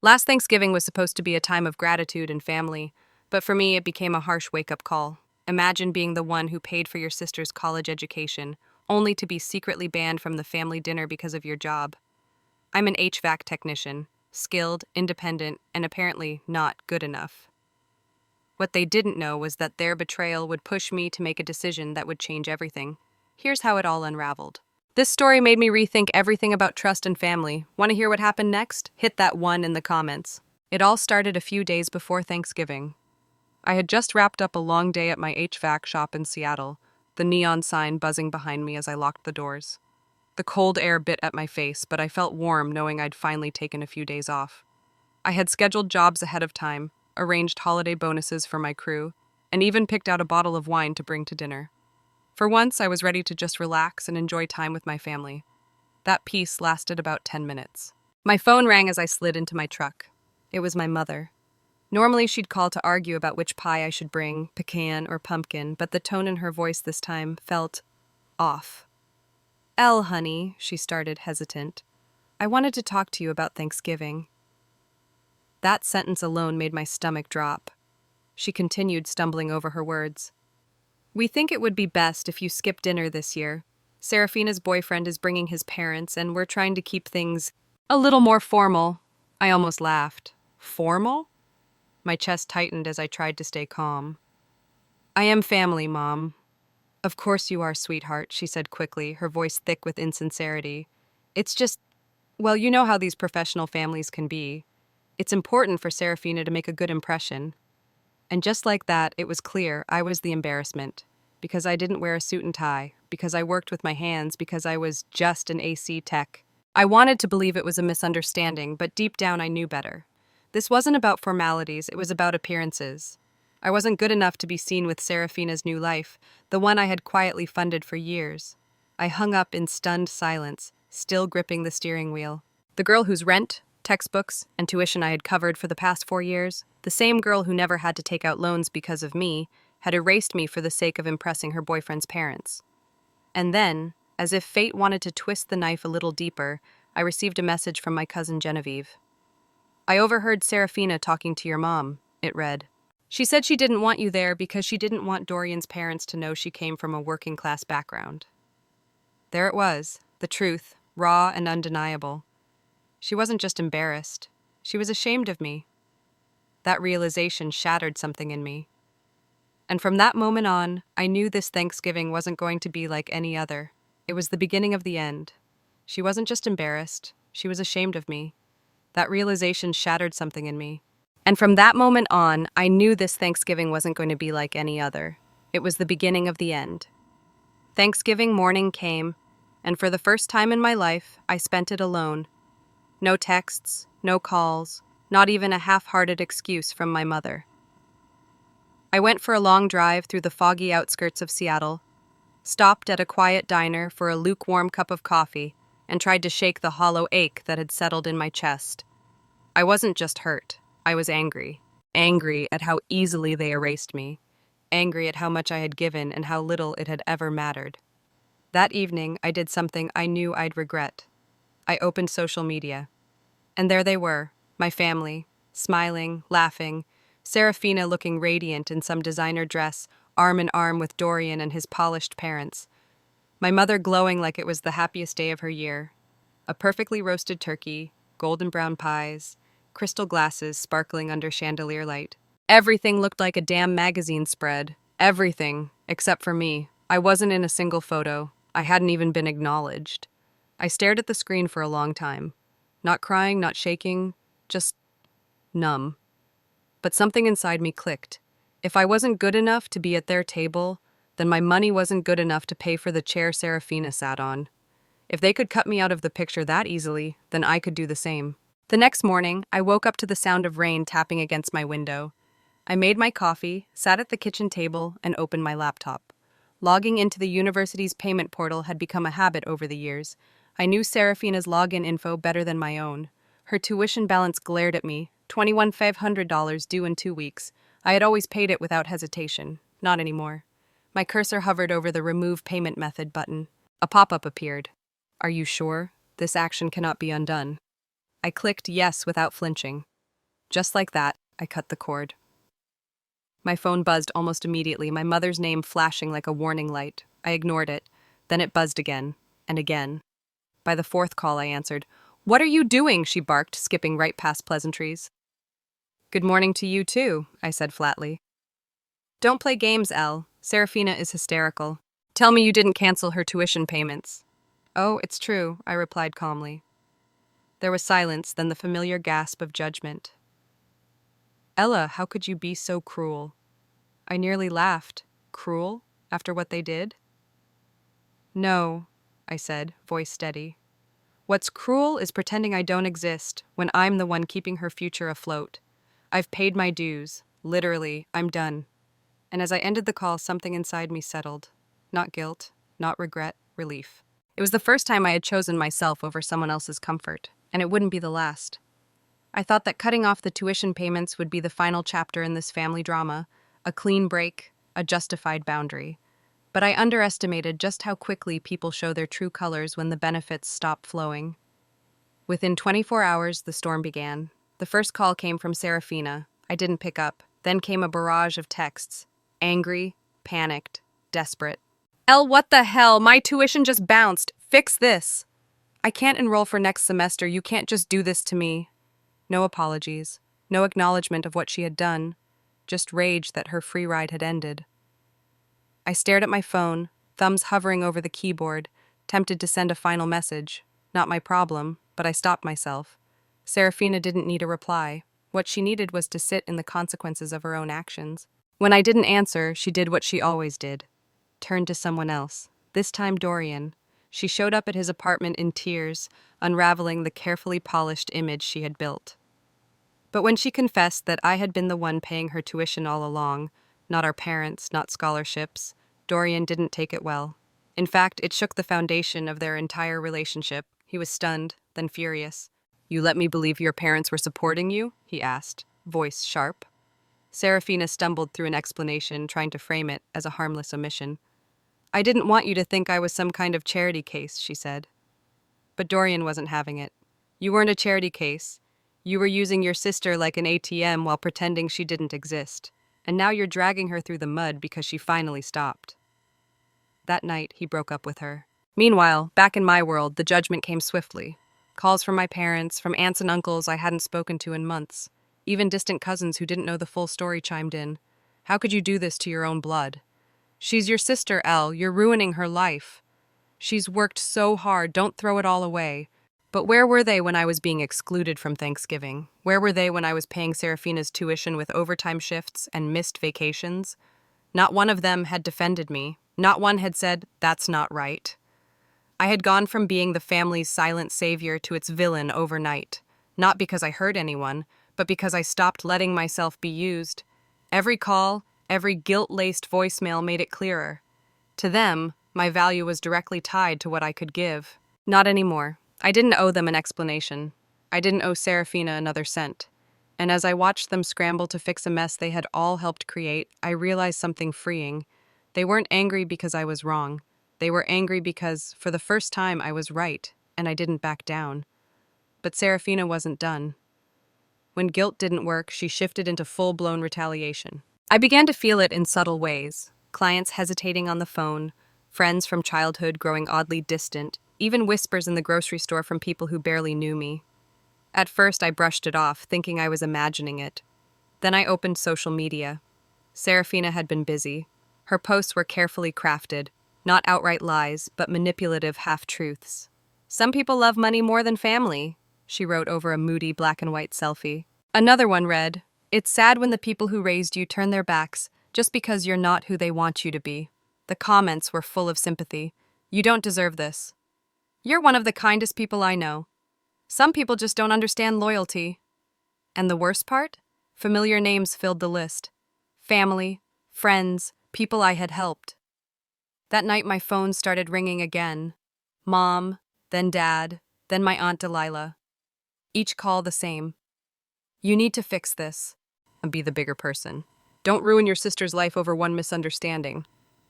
Last Thanksgiving was supposed to be a time of gratitude and family, but for me it became a harsh wake-up call. Imagine being the one who paid for your sister's college education, only to be secretly banned from the family dinner because of your job. I'm an HVAC technician, skilled, independent, and apparently not good enough. What they didn't know was that their betrayal would push me to make a decision that would change everything. Here's how it all unraveled. This story made me rethink everything about trust and family. Want to hear what happened next? Hit that 1 in the comments. It all started a few days before Thanksgiving. I had just wrapped up a long day at my HVAC shop in Seattle, the neon sign buzzing behind me as I locked the doors. The cold air bit at my face, but I felt warm knowing I'd finally taken a few days off. I had scheduled jobs ahead of time, arranged holiday bonuses for my crew, and even picked out a bottle of wine to bring to dinner. For once, I was ready to just relax and enjoy time with my family. That peace lasted about 10 minutes. My phone rang as I slid into my truck. It was my mother. Normally, she'd call to argue about which pie I should bring, pecan or pumpkin, but the tone in her voice this time felt off. Honey, she started, hesitant. I wanted to talk to you about Thanksgiving. That sentence alone made my stomach drop. She continued, stumbling over her words. We think it would be best if you skip dinner this year. Serafina's boyfriend is bringing his parents, and we're trying to keep things a little more formal. I almost laughed. Formal? My chest tightened as I tried to stay calm. I am family, Mom. Of course you are, sweetheart, she said quickly, her voice thick with insincerity. It's just, well, you know how these professional families can be. It's important for Serafina to make a good impression. And just like that, it was clear I was the embarrassment. Because I didn't wear a suit and tie, because I worked with my hands, because I was just an AC tech. I wanted to believe it was a misunderstanding, but deep down I knew better. This wasn't about formalities, it was about appearances. I wasn't good enough to be seen with Serafina's new life, the one I had quietly funded for years. I hung up in stunned silence, still gripping the steering wheel. The girl whose rent, textbooks, and tuition I had covered for the past 4 years, the same girl who never had to take out loans because of me, had erased me for the sake of impressing her boyfriend's parents. And then, as if fate wanted to twist the knife a little deeper, I received a message from my cousin Genevieve. I overheard Serafina talking to your mom, it read. She said she didn't want you there because she didn't want Dorian's parents to know she came from a working-class background. There it was, the truth, raw and undeniable. She wasn't just embarrassed. She was ashamed of me. That realization shattered something in me. And from that moment on, I knew this Thanksgiving wasn't going to be like any other. It was the beginning of the end. She wasn't just embarrassed. She was ashamed of me. That realization shattered something in me. And from that moment on, I knew this Thanksgiving wasn't going to be like any other. It was the beginning of the end. Thanksgiving morning came, and for the first time in my life, I spent it alone. No texts, no calls, not even a half-hearted excuse from my mother. I went for a long drive through the foggy outskirts of Seattle, stopped at a quiet diner for a lukewarm cup of coffee, and tried to shake the hollow ache that had settled in my chest. I wasn't just hurt, I was angry. Angry at how easily they erased me. Angry at how much I had given and how little it had ever mattered. That evening, I did something I knew I'd regret. I opened social media. And there they were, my family, smiling, laughing, Serafina looking radiant in some designer dress, arm in arm with Dorian and his polished parents. My mother glowing like it was the happiest day of her year. A perfectly roasted turkey, golden brown pies, crystal glasses sparkling under chandelier light. Everything looked like a damn magazine spread. Everything, except for me. I wasn't in a single photo. I hadn't even been acknowledged. I stared at the screen for a long time. Not crying, not shaking, just numb. But something inside me clicked. If I wasn't good enough to be at their table, then my money wasn't good enough to pay for the chair Serafina sat on. If they could cut me out of the picture that easily, then I could do the same. The next morning, I woke up to the sound of rain tapping against my window. I made my coffee, sat at the kitchen table, and opened my laptop. Logging into the university's payment portal had become a habit over the years. I knew Serafina's login info better than my own. Her tuition balance glared at me, $21,500 due in 2 weeks. I had always paid it without hesitation. Not anymore. My cursor hovered over the Remove Payment Method button. A pop-up appeared. Are you sure? This action cannot be undone. I clicked yes without flinching. Just like that, I cut the cord. My phone buzzed almost immediately, my mother's name flashing like a warning light. I ignored it. Then it buzzed again, and again. By the fourth call, I answered. "What are you doing?" she barked, skipping right past pleasantries. "Good morning to you, too," I said flatly. "Don't play games, Elle. Serafina is hysterical. Tell me you didn't cancel her tuition payments." "Oh, it's true," I replied calmly. There was silence, then the familiar gasp of judgment. "Ella, how could you be so cruel?" I nearly laughed. Cruel? After what they did? "No," I said, voice steady. "What's cruel is pretending I don't exist when I'm the one keeping her future afloat. I've paid my dues. Literally, I'm done." And as I ended the call, something inside me settled. Not guilt, not regret, relief. It was the first time I had chosen myself over someone else's comfort, and it wouldn't be the last. I thought that cutting off the tuition payments would be the final chapter in this family drama, a clean break, a justified boundary. But I underestimated just how quickly people show their true colors when the benefits stop flowing. Within 24 hours, the storm began. The first call came from Serafina. I didn't pick up. Then came a barrage of texts. Angry, panicked, desperate. "Elle, what the hell? My tuition just bounced. Fix this." "I can't enroll for next semester. You can't just do this to me." No apologies. No acknowledgement of what she had done. Just rage that her free ride had ended. I stared at my phone, thumbs hovering over the keyboard, tempted to send a final message. Not my problem, but I stopped myself. Serafina didn't need a reply. What she needed was to sit in the consequences of her own actions. When I didn't answer, she did what she always did. Turned to someone else. This time Dorian. She showed up at his apartment in tears, unraveling the carefully polished image she had built. But when she confessed that I had been the one paying her tuition all along, not our parents, not scholarships, Dorian didn't take it well. In fact, it shook the foundation of their entire relationship. He was stunned, then furious. "You let me believe your parents were supporting you?" he asked, voice sharp. Serafina stumbled through an explanation, trying to frame it as a harmless omission. "I didn't want you to think I was some kind of charity case," she said. But Dorian wasn't having it. "You weren't a charity case. You were using your sister like an ATM while pretending she didn't exist. And now you're dragging her through the mud because she finally stopped." That night, he broke up with her. Meanwhile, back in my world, the judgment came swiftly. Calls from my parents, from aunts and uncles I hadn't spoken to in months. Even distant cousins who didn't know the full story chimed in. "How could you do this to your own blood? She's your sister, Elle. You're ruining her life. She's worked so hard. Don't throw it all away." But where were they when I was being excluded from Thanksgiving? Where were they when I was paying Serafina's tuition with overtime shifts and missed vacations? Not one of them had defended me. Not one had said, "That's not right." I had gone from being the family's silent savior to its villain overnight. Not because I hurt anyone, but because I stopped letting myself be used. Every call, every guilt-laced voicemail made it clearer. To them, my value was directly tied to what I could give. Not anymore. I didn't owe them an explanation. I didn't owe Serafina another cent. And as I watched them scramble to fix a mess they had all helped create, I realized something freeing. They weren't angry because I was wrong. They were angry because, for the first time, I was right, and I didn't back down. But Serafina wasn't done. When guilt didn't work, she shifted into full-blown retaliation. I began to feel it in subtle ways. Clients hesitating on the phone, friends from childhood growing oddly distant, even whispers in the grocery store from people who barely knew me. At first, I brushed it off, thinking I was imagining it. Then I opened social media. Serafina had been busy. Her posts were carefully crafted, not outright lies, but manipulative half-truths. "Some people love money more than family," she wrote over a moody black and white selfie. Another one read, "It's sad when the people who raised you turn their backs just because you're not who they want you to be." The comments were full of sympathy. "You don't deserve this. You're one of the kindest people I know. Some people just don't understand loyalty." And the worst part? Familiar names filled the list. Family, friends, people I had helped. That night my phone started ringing again. Mom, then Dad, then my Aunt Delilah. Each call the same. "You need to fix this." And be the bigger person. "Don't ruin your sister's life over one misunderstanding."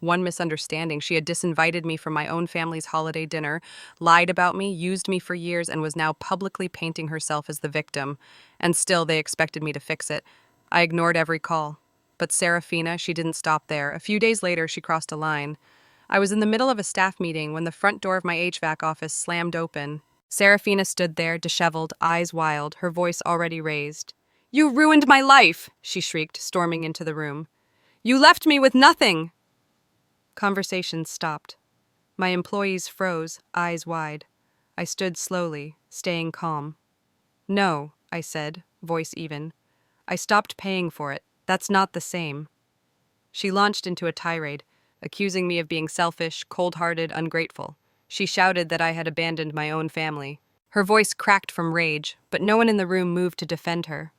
One misunderstanding. She had disinvited me from my own family's holiday dinner, lied about me, used me for years, and was now publicly painting herself as the victim. And still, they expected me to fix it. I ignored every call. But Serafina, she didn't stop there. A few days later, she crossed a line. I was in the middle of a staff meeting when the front door of my HVAC office slammed open. Serafina stood there, disheveled, eyes wild, her voice already raised. "You ruined my life!" she shrieked, storming into the room. "You left me with nothing!" Conversations stopped. My employees froze, eyes wide. I stood slowly, staying calm. "No," I said, voice even. "I stopped paying for it. That's not the same." She launched into a tirade, accusing me of being selfish, cold-hearted, ungrateful. She shouted that I had abandoned my own family. Her voice cracked from rage, but no one in the room moved to defend her.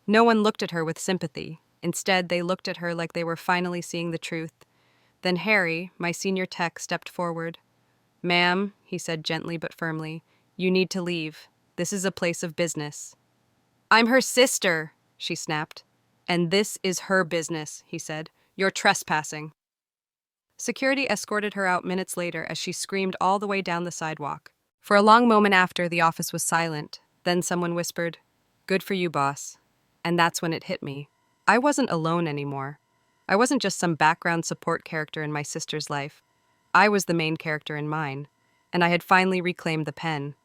No one looked at her with sympathy. Instead, they looked at her like they were finally seeing the truth. Then Harry, my senior tech, stepped forward. "Ma'am," he said gently but firmly, "you need to leave. This is a place of business." "I'm her sister," she snapped. "And this is her business," he said. "You're trespassing." Security escorted her out minutes later as she screamed all the way down the sidewalk. For a long moment after, the office was silent. Then someone whispered, "Good for you, boss." And that's when it hit me. I wasn't alone anymore. I wasn't just some background support character in my sister's life. I was the main character in mine, and I had finally reclaimed the pen.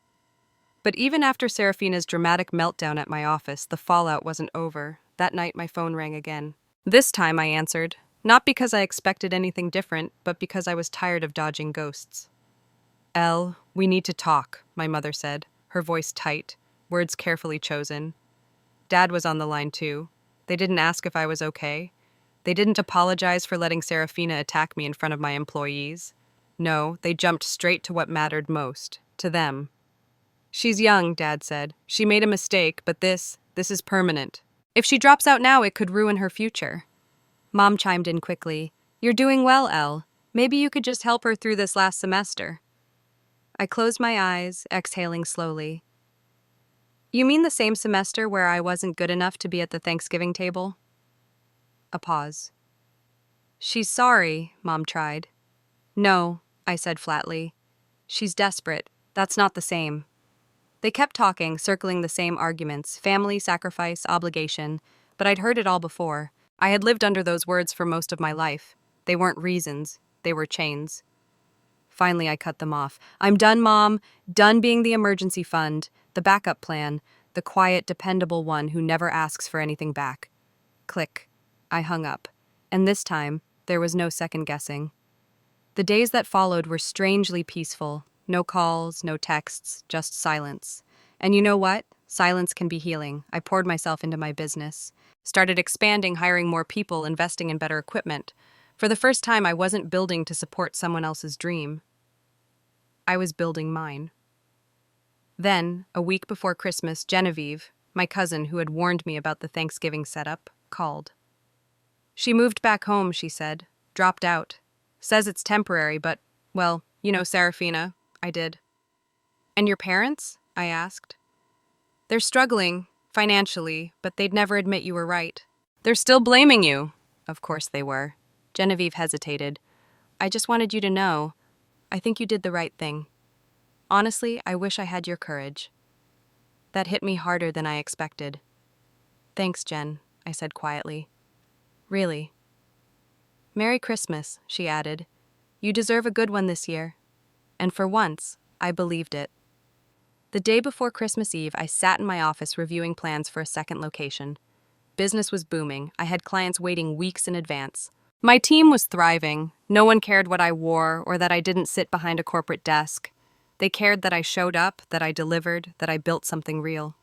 But even after Serafina's dramatic meltdown at my office, the fallout wasn't over. That night, my phone rang again. This time, I answered, not because I expected anything different, but because I was tired of dodging ghosts. "Elle, we need to talk," my mother said, her voice tight, words carefully chosen. Dad was on the line too. They didn't ask if I was okay. They didn't apologize for letting Serafina attack me in front of my employees. No, they jumped straight to what mattered most, to them. "She's young," Dad said. "She made a mistake, but this is permanent. If she drops out now, it could ruin her future." Mom chimed in quickly. "You're doing well, Elle. Maybe you could just help her through this last semester." I closed my eyes, exhaling slowly. "You mean the same semester where I wasn't good enough to be at the Thanksgiving table?" A pause. "She's sorry," Mom tried. "No," I said flatly. "She's desperate. That's not the same." They kept talking, circling the same arguments, family, sacrifice, obligation, but I'd heard it all before. I had lived under those words for most of my life. They weren't reasons, they were chains. Finally, I cut them off. "I'm done, Mom. Done being the emergency fund, the backup plan, the quiet, dependable one who never asks for anything back." Click. I hung up. And this time, there was no second guessing. The days that followed were strangely peaceful. No calls, no texts, just silence. And you know what? Silence can be healing. I poured myself into my business. Started expanding, hiring more people, investing in better equipment. For the first time, I wasn't building to support someone else's dream. I was building mine. Then, a week before Christmas, Genevieve, my cousin who had warned me about the Thanksgiving setup, called. "She moved back home," she said. "Dropped out. Says it's temporary, but, well, you know Serafina." I did. "And your parents?" I asked. "They're struggling, financially, but they'd never admit you were right." "They're still blaming you." Of course they were. Genevieve hesitated. "I just wanted you to know. I think you did the right thing. Honestly, I wish I had your courage." That hit me harder than I expected. "Thanks, Jen," I said quietly. "Really." "Merry Christmas," she added. "You deserve a good one this year." And for once, I believed it. The day before Christmas Eve, I sat in my office reviewing plans for a second location. Business was booming. I had clients waiting weeks in advance. My team was thriving. No one cared what I wore or that I didn't sit behind a corporate desk. They cared that I showed up, that I delivered, that I built something real.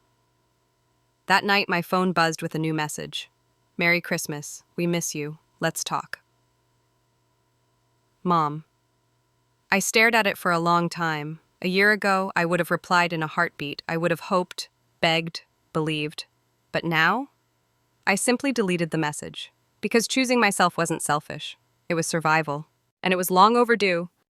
That night, my phone buzzed with a new message. "Merry Christmas. We miss you. Let's talk." Mom. I stared at it for a long time. A year ago, I would have replied in a heartbeat. I would have hoped, begged, believed. But now? I simply deleted the message. Because choosing myself wasn't selfish. It was survival. And it was long overdue.